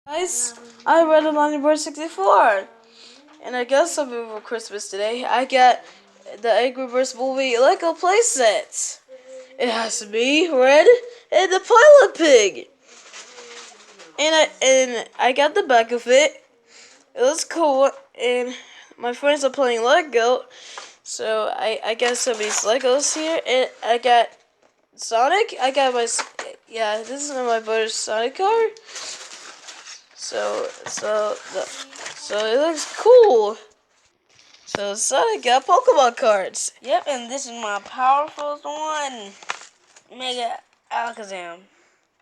Guys, I read it on your 64, and I got something for Christmas today. I got the Angry Birds movie Lego playset. It has me, Red, and the Pilot Pig. And I got the back of it. It looks cool, and my friends are playing Lego, so I got some of these Legos here, and I got Sonic. I got my this is my brother's Sonic car. So it looks cool. So Sonic got Pokemon cards. Yep, and this is my powerful one, Mega Alakazam.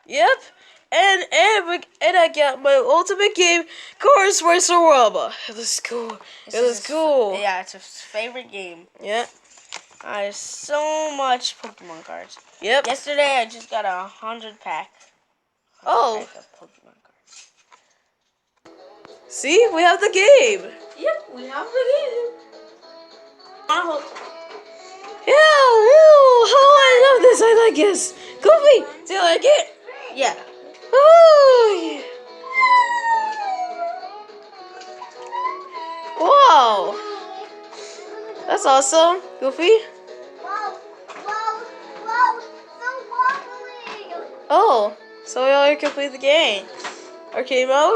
Yep, and I got my ultimate game, Cars Racer Rama. It looks cool. It looks cool. Yeah, it's his favorite game. Yeah. I have so much Pokemon cards. Yep. Yesterday I just got 100 pack. Oh. Pack of Pokemon cards. See, we have the game. Yep, we have the game. Yeah, how I love this. I like this. Goofy, do you like it? Yeah. Oh, yeah. Wow. That's awesome, Goofy. Wow, so wobbly. Oh, so we already complete the game. Arcade mode?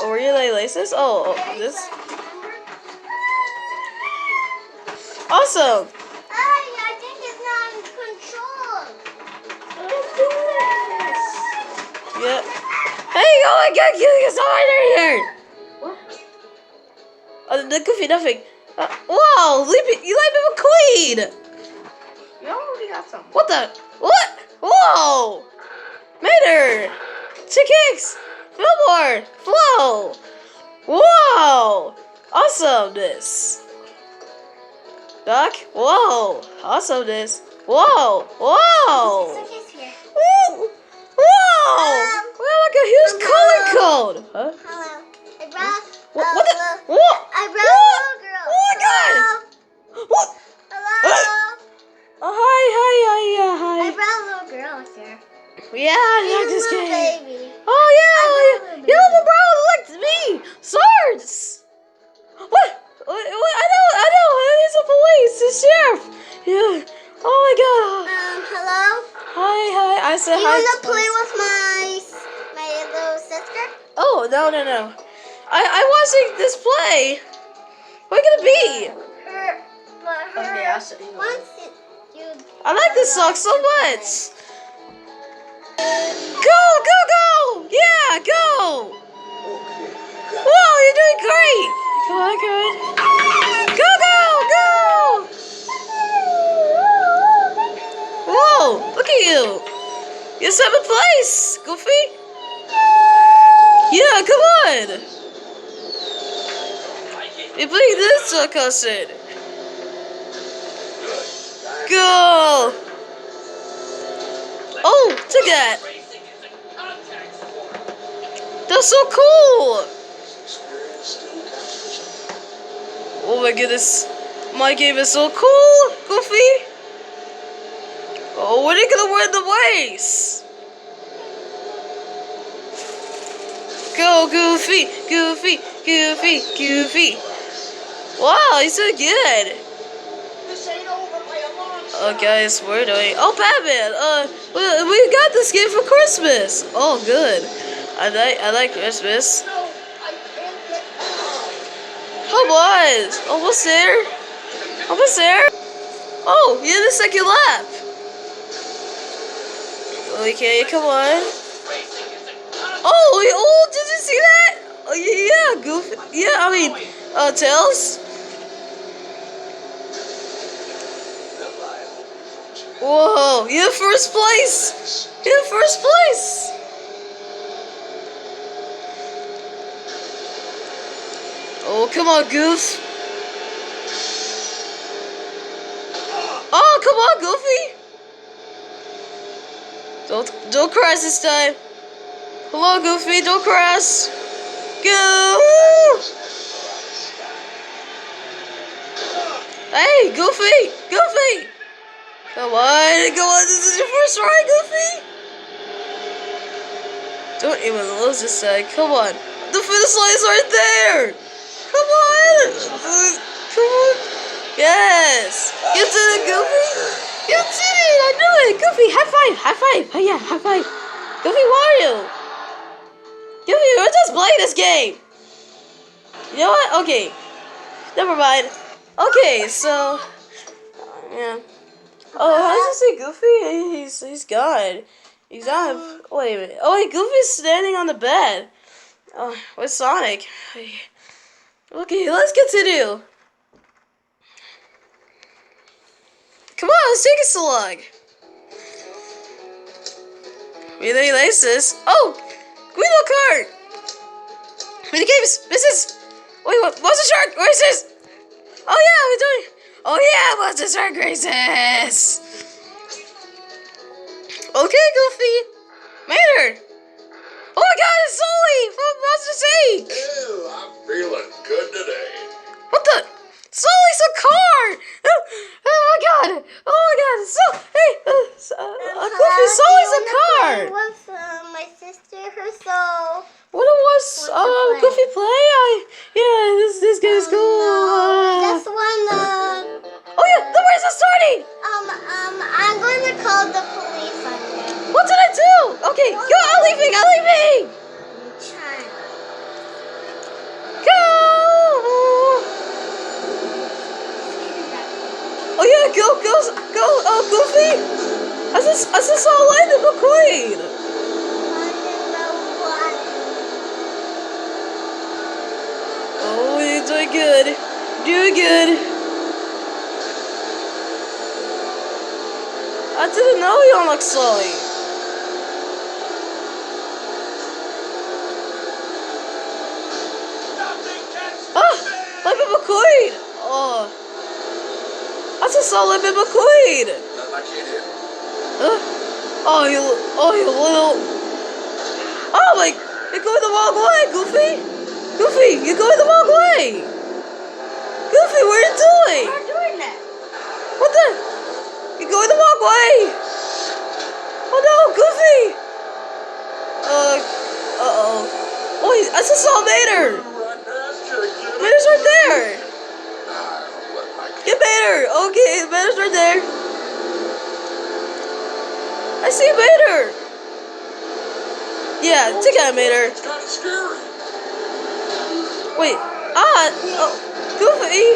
Oh, relay laces? Oh, this. Awesome. I think it's not in control. Let's do this. Yeah. Hey, oh my god, killing us all here. What? Oh, the Goofy, nothing. Wow, you like me with Queen. You already got some. What the? What? Whoa. Mater. 2 kicks. Fillmore. Flow. Wow. Awesomeness. Doc. Whoa. Awesomeness. Whoa. Whoa. It's here. Whoa. Whoa. Wow, like a huge color code. Huh? Hello. I brought What the? little, What? I brought a little girl. Oh my god. What? Hello. Oh, hi. I brought a little girl here. Yeah, I like She's a this little game. baby. Oh yeah, I yo, little bro, look at me, swords. What? I know. He's a police, the sheriff. Yeah. Oh my god. Hello. Hi. I said Do you hi. want to play with my little sister? Oh no. I'm watching this play. What gonna be? Okay, I'll show you. I like this song so much. Go! Yeah, go! Whoa, you're doing great! Come on. Go! Whoa, look at you! You're 7th place, Goofy! Yeah, come on! You're playing this concussion! Go! Oh, look at that! That's so cool! Oh my goodness. My game is so cool, Goofy! Oh, when are you gonna win the race? Go, Goofy! Wow, he's so good! Oh, guys, we're doing. Oh, Batman! We got this game for Christmas! Oh, good. I like Christmas. Come on! Almost there. Oh, you're in the second lap. Okay, come on. Oh, did you see that? Oh, yeah, Goofy. Yeah, Tails. Whoa, you're in first place. Oh, come on, Goof. Oh, come on, Goofy. Don't crash this time. Come on, Goofy, don't crash. Go! Hey, Goofy! Come on, this is your first ride, Goofy. Don't even lose this side. Come on. The finish line is right there. Come on. Come on. Yes. You did it, Goofy. You did it. I knew it. Goofy, high five. High five. Oh, yeah, high five. Goofy, where are you? Goofy, we're just playing this game. You know what? Okay. Never mind. Okay, so... yeah. Oh, how does he say Goofy? He's gone. He's on. Wait a minute. Oh, wait, Goofy's standing on the bed. Oh, with Sonic. Okay, let's continue. Come on, let's take it so long. We think nice this. Oh, Guido card. Mini games. This is. Wait, what? What's the shark? Where's this? Oh yeah, we're doing. Oh yeah, what's the shark races? Okay, Goofy. Maynard. Oh my God, it's Sully from Monsters Inc. Ew, I'm feeling good today. What the? Sully's a car! Oh my God! Oh my God! So, hey, Goofy, Sully's a car! With my sister, her soul. What it was? Play. Goofy play? Yeah, this game's cool. That's one. Oh yeah, the race is starting. I'm going to call the police on you. What did I do? Okay, go! I'm leaving! I'm leaving! Trying. Go! Oh yeah, go! Goofy! I just saw Lightning McQueen. Oh, you're doing good. Doing good. I didn't know you unlocked Sully. Lightning McQueen! Oh. I just saw Lightning McQueen! I can't hear. Oh, you little... Oh, like, you're going the wrong way, Goofy! Goofy, you're going the wrong way! Goofy, what are you doing? We're doing that. What the? You're going the wrong way! Oh no, Goofy! Uh-oh. Wait, I just saw Mater! Mater's right there! Get Mater! Okay, Mater's right there. I see Mater! Yeah, take out Mater. It's kind of scary. Wait, Goofy!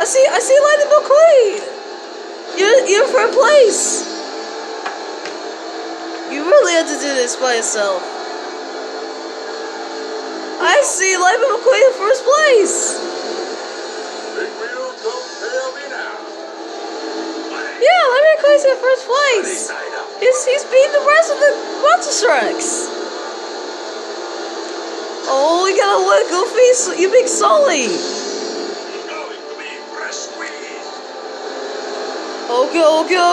I see Lightning McQueen! You're in first place! You really have to do this by yourself. I see Lightning McQueen in first place! Big wheel, don't fail me now. Yeah, Lightning McQueen's in first place! He's beating the rest of the Monster Trucks! Oh, we gotta win, Goofy! You big Sully! Going to be fresh squeeze. Okay. Oh! Go.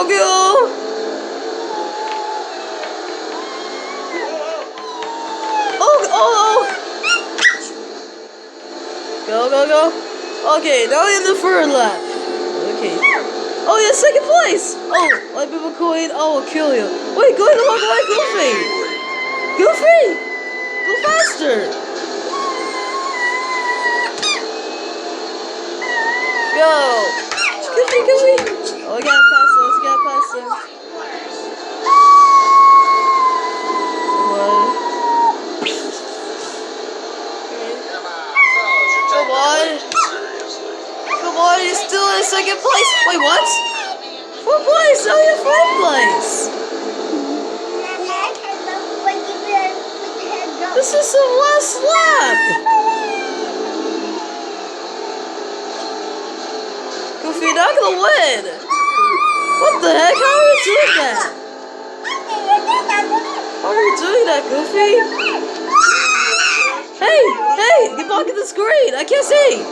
Okay, now we're in the third lap. Okay. Oh, yeah, second place! Oh, Lightning McQueen, I will kill you. Wait, go the wrong way, Goofy! Goofy! Go faster! Go! Goofy! Oh, I gotta pass him. Come on, you're still in second place. Wait, what? Fourth place, now you're fourth place. This is the last lap. Goofy, you're not gonna win. What the heck? How are you doing that? How are you doing that, Goofy? Hey, you're blocking the screen. I can't see.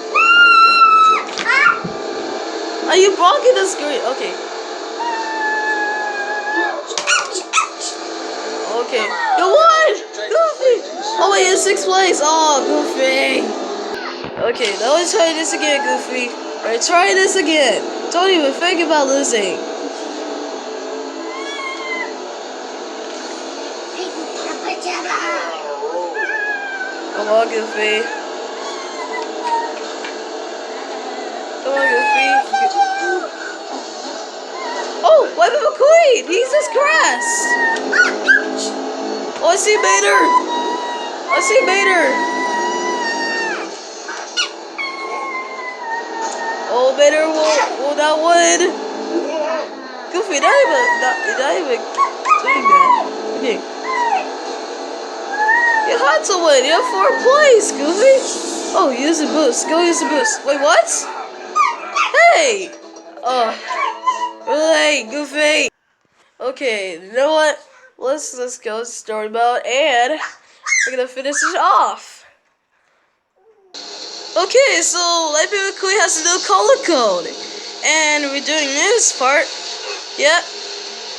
Are you blocking the screen? Okay. You won! Goofy! Oh wait, you're sixth place. Oh, Goofy. Okay, now let's try this again, Goofy. Alright, try this again. Don't even think about losing. Come on, Goofy. Come on, Goofy. Oh, Weapon McQueen! Jesus Christ! Oh, I see Mater! I see Mater! Oh, Mater will not win! Goofy, not even doing that. Okay. You had to win. You have 4th place, Goofy. Oh, use a boost. Go use a boost. Wait, what? Hey! Oh. Hey, Goofy. Okay, you know what? Let's go story mode and we're gonna finish it off. Okay, so Lightning McQueen has a new color code. And we're doing this part. Yep.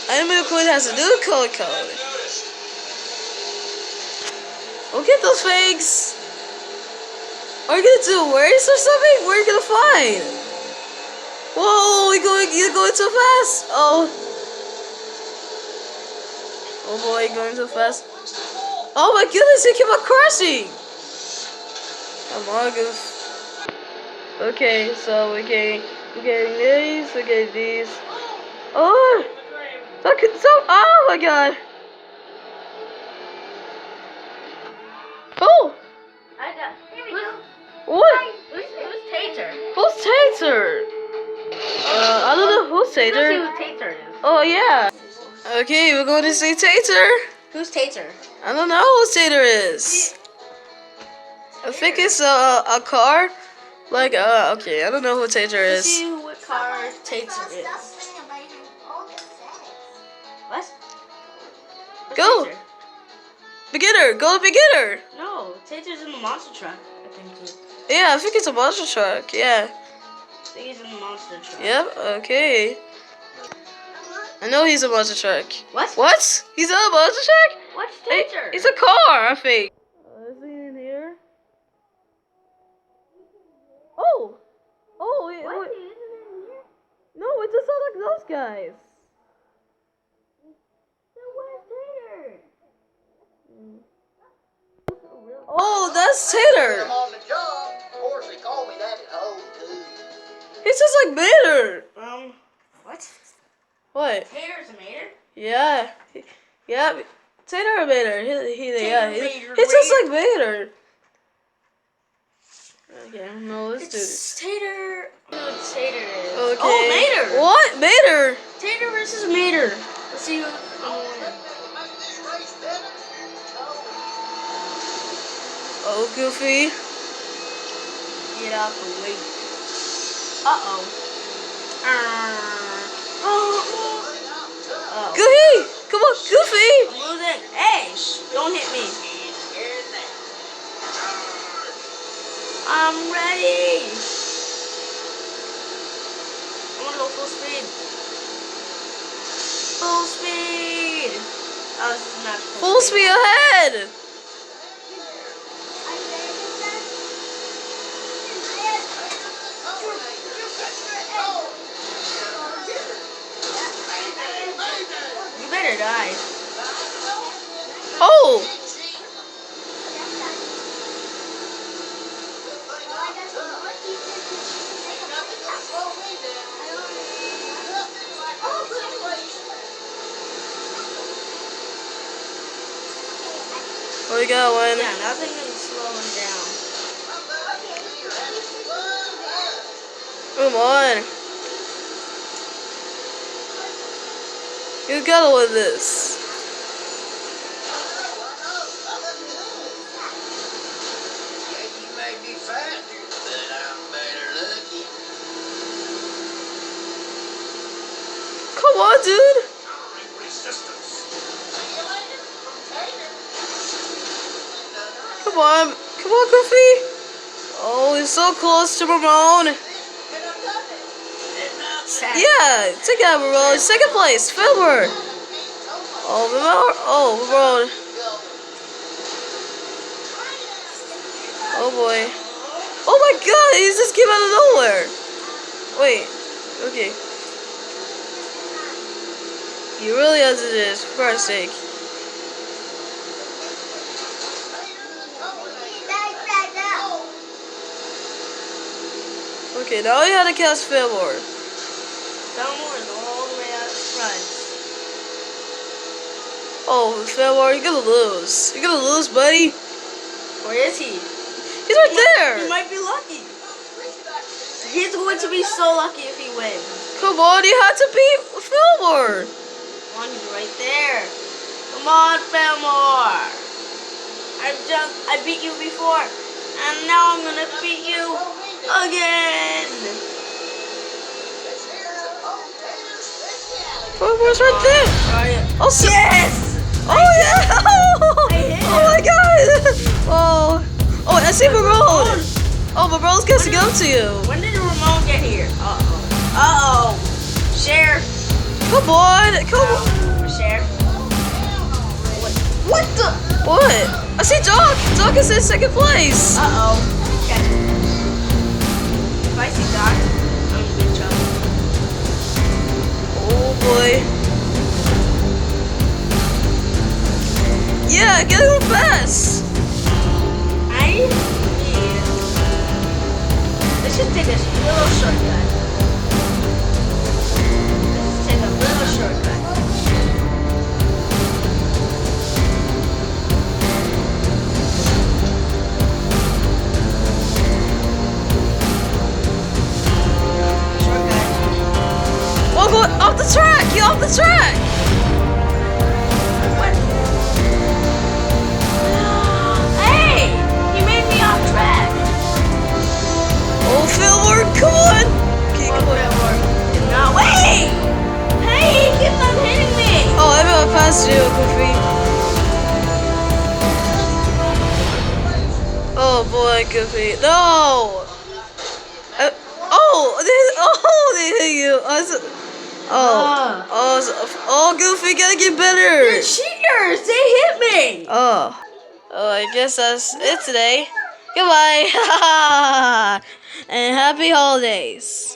Lightning McQueen has a new color code. Look at those things. Are you gonna do a race or something? Where are you gonna find? Whoa, you're going too fast. Oh. Oh boy, going too fast. Oh my goodness, he kept on crashing. Come on, Goof. Okay, so we're getting these, we're getting these. Oh, oh my god. Oh. What? Who's Tater? Who's Tater? I don't know who's Tater. Let's see who Tater is. Oh yeah. Okay, we're going to see Tater. Who's Tater? I don't know who Tater is. I think it's a car. Like okay, I don't know who Tater Let's is. see what car Tater is. What? What's Go. Tater? Beginner, go to beginner. No, Tater's in the monster truck. I think too. Yeah, I think it's a monster truck. Yeah. I think he's in the monster truck. Yep. Okay. I know he's a monster truck. What? What? He's a monster truck? What's Hey, Tater? it's a car, I think. Is he in here? Oh. Oh. What? No, it doesn't look like those guys. Oh, that's Tater. I'm on the job. Of course, they call me that at home, too. He's just like Mater. What? What? Tater's a mater? Yeah. Yeah. Tater or Mater? Yeah. Mater, It's just like Mater. Okay, no, let's do this. It's Tater. Who Tater is? Okay. Oh, Mater. What? Mater? Tater versus Mater. Let's see who. Oh, Goofy. Get out the way. Uh-oh. Goofy! Come on, Goofy! I'm losing. Hey, don't hit me. I'm ready. I want to go full speed. Full speed. Oh, this is not Full speed ahead! You better die. Oh! Where we going? Yeah, nothing can slow him down. Come on. You gotta win this. You may be faster, but I'm better looking. Come on, dude. Come on. Come on, Goofy. Oh, he's so close to Ramon. Yeah, take that, Ramon. Second place, Filbert. Oh, Ramon. Oh, Ramon. Oh, boy. Oh, my God. He just came out of nowhere. Wait. Okay. You really have to do this, for Christ's sake. Okay, now you have to catch Fillmore. Fillmore is all the way out front. Oh, Fillmore, you're gonna lose. You're gonna lose, buddy. Where is he? He's right there. He might be lucky. He's going to be so lucky if he wins. Come on, you have to beat Fillmore. Come on, he's right there. Come on, Fillmore. I beat you before, and now I'm gonna beat you again. Fillmore's right there. Oh, Yes! Oh yeah! hit Oh my god! Oh, oh, I see Marone. Oh, Marone's catching up to you. When did Ramon get here? Uh-oh. Share. Come on, come on. Share. What the? What? I see Doc. Doc is in second place. Uh-oh. Okay. If I see Doc, I'm in big trouble. Oh boy. Yeah, get him fast. Yeah. Let's just take a little shortcut. Let's take a little shortcut. Shortcut. Oh, go off the track. Get off the track. What? Hey! He made me off track. Oh, Fillmore, come on. Okay, come on. No, wait! Hey, he keeps on hitting me. Oh, everyone passed you, Goofy. Oh boy, Goofy. No! They hit you. Goofy, gotta get better. They're cheaters. They hit me. Oh, I guess that's it today. Goodbye. And happy holidays.